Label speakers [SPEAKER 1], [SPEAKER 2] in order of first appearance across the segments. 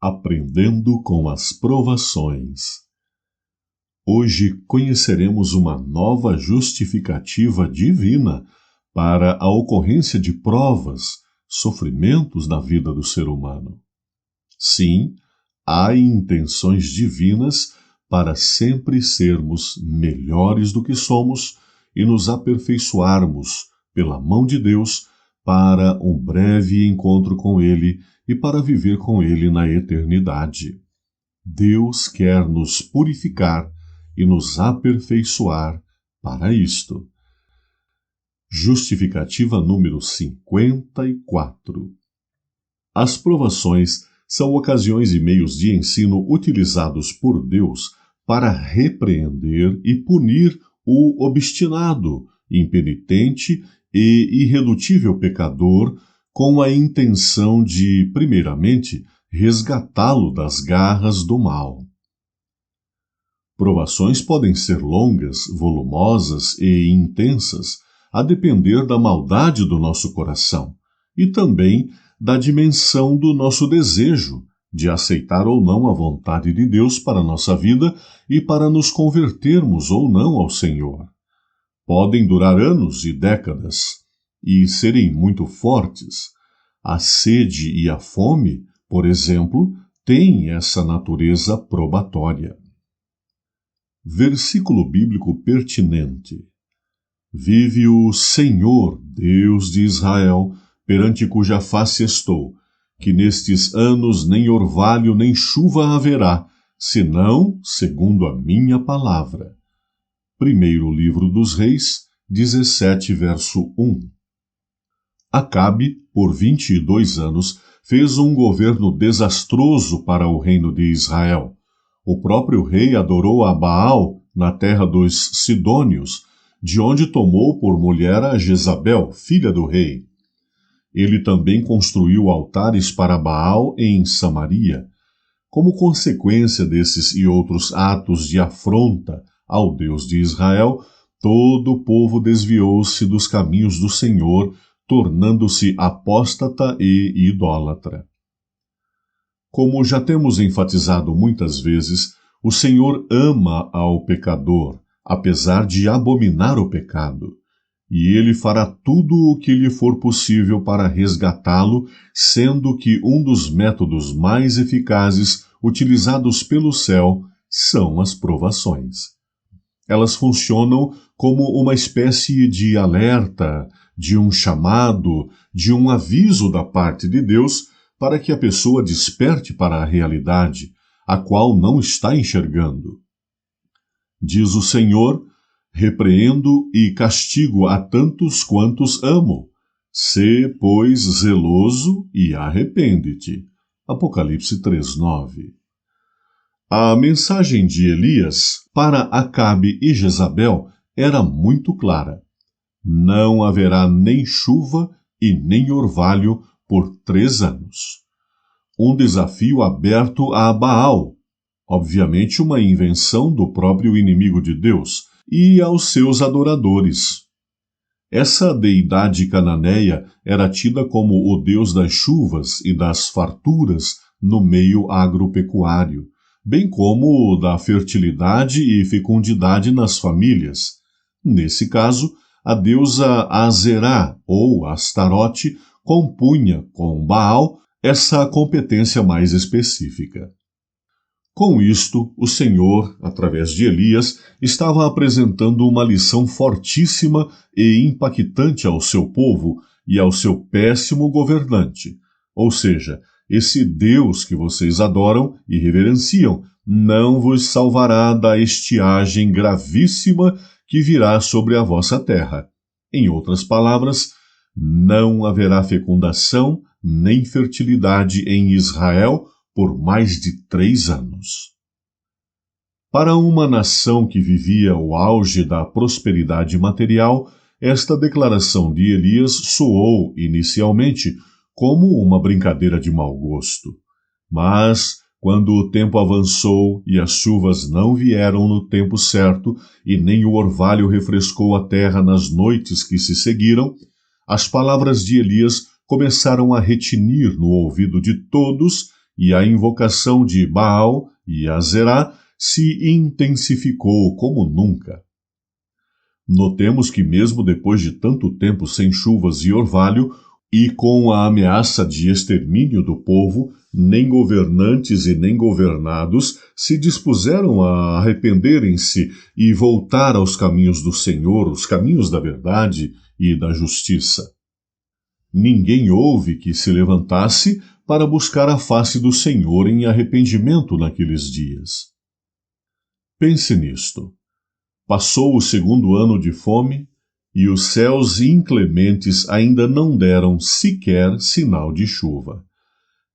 [SPEAKER 1] Aprendendo com as provações. Hoje conheceremos uma nova justificativa divina para a ocorrência de provas, sofrimentos na vida do ser humano. Sim, há intenções divinas para sempre sermos melhores do que somos e nos aperfeiçoarmos pela mão de Deus para um breve encontro com Ele e para viver com Ele na eternidade. Deus quer nos purificar e nos aperfeiçoar para isto. Justificativa número 54. As provações são ocasiões e meios de ensino utilizados por Deus para repreender e punir o obstinado, impenitente e irredutível pecador, com a intenção de, primeiramente, resgatá-lo das garras do mal. Provações podem ser longas, volumosas e intensas, a depender da maldade do nosso coração e também da dimensão do nosso desejo de aceitar ou não a vontade de Deus para a nossa vida e para nos convertermos ou não ao Senhor. Podem durar anos e décadas e serem muito fortes. A sede e a fome, por exemplo, têm essa natureza probatória. Versículo bíblico pertinente. Vive o Senhor, Deus de Israel, perante cuja face estou, que nestes anos nem orvalho nem chuva haverá, senão segundo a minha palavra. Primeiro livro dos Reis, 17, verso 1. Acabe, por 22 anos, fez um governo desastroso para o reino de Israel. O próprio rei adorou a Baal na terra dos Sidônios, de onde tomou por mulher a Jezabel, filha do rei. Ele também construiu altares para Baal em Samaria. Como consequência desses e outros atos de afronta ao Deus de Israel, todo o povo desviou-se dos caminhos do Senhor, tornando-se apóstata e idólatra. Como já temos enfatizado muitas vezes, o Senhor ama ao pecador, apesar de abominar o pecado, e Ele fará tudo o que lhe for possível para resgatá-lo, sendo que um dos métodos mais eficazes utilizados pelo céu são as provações. Elas funcionam como uma espécie de alerta, de um chamado, de um aviso da parte de Deus para que a pessoa desperte para a realidade, a qual não está enxergando. Diz o Senhor: repreendo e castigo a tantos quantos amo. Sê, pois, zeloso e arrepende-te. Apocalipse 3:9. A mensagem de Elias para Acabe e Jezabel era muito clara. Não haverá nem chuva e nem orvalho por 3 anos. Um desafio aberto a Baal, obviamente uma invenção do próprio inimigo de Deus, e aos seus adoradores. Essa deidade cananeia era tida como o deus das chuvas e das farturas no meio agropecuário, bem como da fertilidade e fecundidade nas famílias. Nesse caso, a deusa Azerá, ou Astarote, compunha com Baal essa competência mais específica. Com isto, o Senhor, através de Elias, estava apresentando uma lição fortíssima e impactante ao seu povo e ao seu péssimo governante. Ou seja, esse Deus que vocês adoram e reverenciam não vos salvará da estiagem gravíssima que virá sobre a vossa terra. Em outras palavras, não haverá fecundação nem fertilidade em Israel por mais de 3 anos. Para uma nação que vivia o auge da prosperidade material, esta declaração de Elias soou, inicialmente, como uma brincadeira de mau gosto. Mas, quando o tempo avançou e as chuvas não vieram no tempo certo e nem o orvalho refrescou a terra nas noites que se seguiram, as palavras de Elias começaram a retinir no ouvido de todos e a invocação de Baal e Azerá se intensificou como nunca. Notemos que mesmo depois de tanto tempo sem chuvas e orvalho, e com a ameaça de extermínio do povo, nem governantes e nem governados se dispuseram a arrependerem-se e voltar aos caminhos do Senhor, os caminhos da verdade e da justiça. Ninguém houve que se levantasse para buscar a face do Senhor em arrependimento naqueles dias. Pense nisto. Passou o 2º ano de fome, e os céus inclementes ainda não deram sequer sinal de chuva.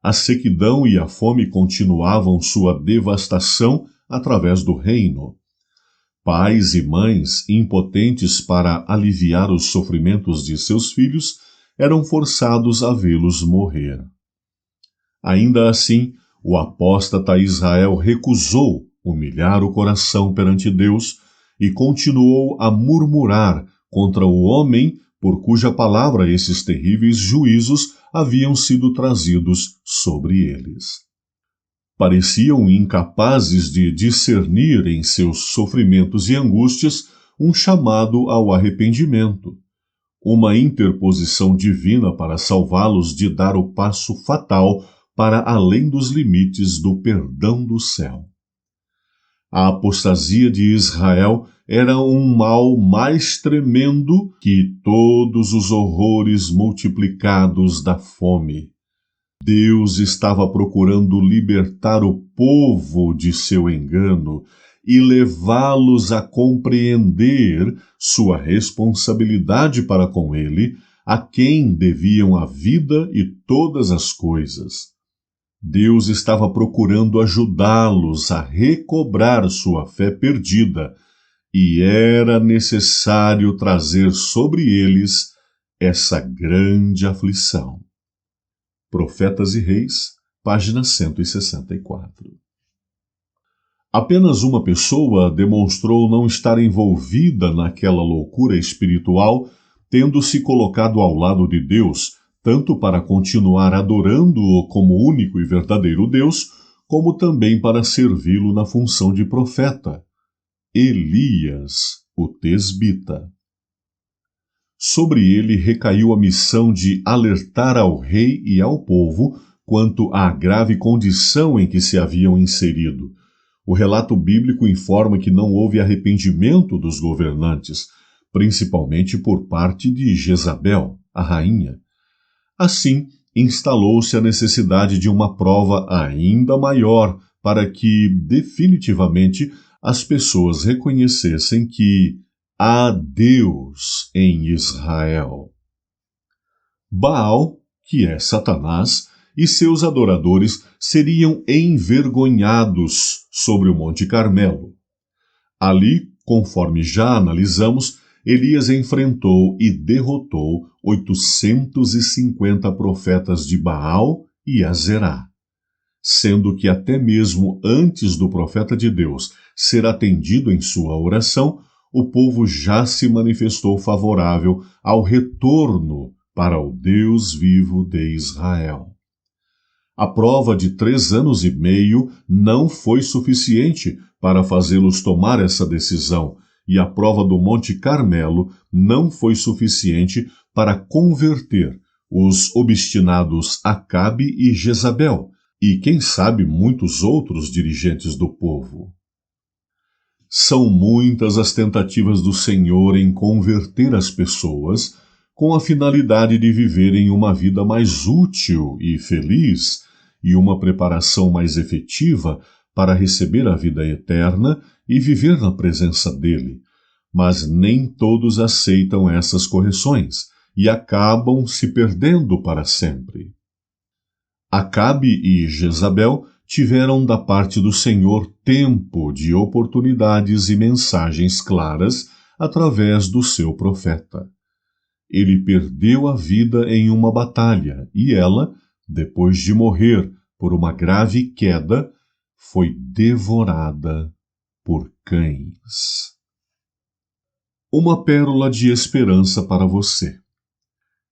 [SPEAKER 1] A sequidão e a fome continuavam sua devastação através do reino. Pais e mães, impotentes para aliviar os sofrimentos de seus filhos, eram forçados a vê-los morrer. Ainda assim, o apóstata Israel recusou humilhar o coração perante Deus e continuou a murmurar contra o homem por cuja palavra esses terríveis juízos haviam sido trazidos sobre eles. Pareciam incapazes de discernir em seus sofrimentos e angústias um chamado ao arrependimento, uma interposição divina para salvá-los de dar o passo fatal para além dos limites do perdão do céu. A apostasia de Israel era um mal mais tremendo que todos os horrores multiplicados da fome. Deus estava procurando libertar o povo de seu engano e levá-los a compreender sua responsabilidade para com ele, a quem deviam a vida e todas as coisas. Deus estava procurando ajudá-los a recobrar sua fé perdida, e era necessário trazer sobre eles essa grande aflição. Profetas e Reis, página 164. Apenas uma pessoa demonstrou não estar envolvida naquela loucura espiritual, tendo se colocado ao lado de Deus, tanto para continuar adorando-o como único e verdadeiro Deus, como também para servi-lo na função de profeta: Elias, o tesbita. Sobre ele recaiu a missão de alertar ao rei e ao povo quanto à grave condição em que se haviam inserido. O relato bíblico informa que não houve arrependimento dos governantes, principalmente por parte de Jezabel, a rainha. Assim, instalou-se a necessidade de uma prova ainda maior para que, definitivamente, as pessoas reconhecessem que há Deus em Israel. Baal, que é Satanás, e seus adoradores seriam envergonhados sobre o Monte Carmelo. Ali, conforme já analisamos, Elias enfrentou e derrotou 850 profetas de Baal e Azerá, sendo que até mesmo antes do profeta de Deus ser atendido em sua oração, o povo já se manifestou favorável ao retorno para o Deus vivo de Israel. A prova de 3 anos e meio não foi suficiente para fazê-los tomar essa decisão, e a prova do Monte Carmelo não foi suficiente para converter os obstinados Acabe e Jezabel, e quem sabe muitos outros dirigentes do povo. São muitas as tentativas do Senhor em converter as pessoas com a finalidade de viverem uma vida mais útil e feliz e uma preparação mais efetiva para receber a vida eterna e viver na presença dele. Mas nem todos aceitam essas correções e acabam se perdendo para sempre. Acabe e Jezabel tiveram da parte do Senhor tempo de oportunidades e mensagens claras através do seu profeta. Ele perdeu a vida em uma batalha e ela, depois de morrer por uma grave queda, foi devorada por cães. Uma pérola de esperança para você.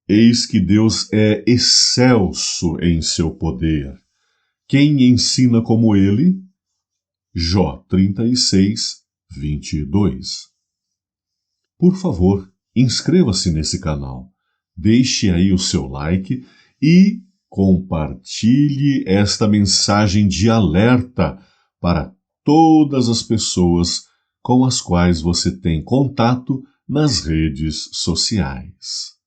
[SPEAKER 1] Eis que Deus é excelso em seu poder. Quem ensina como ele? Jó 36, 22. Por favor, inscreva-se nesse canal, deixe aí o seu like e compartilhe esta mensagem de alerta para todas as pessoas com as quais você tem contato nas redes sociais.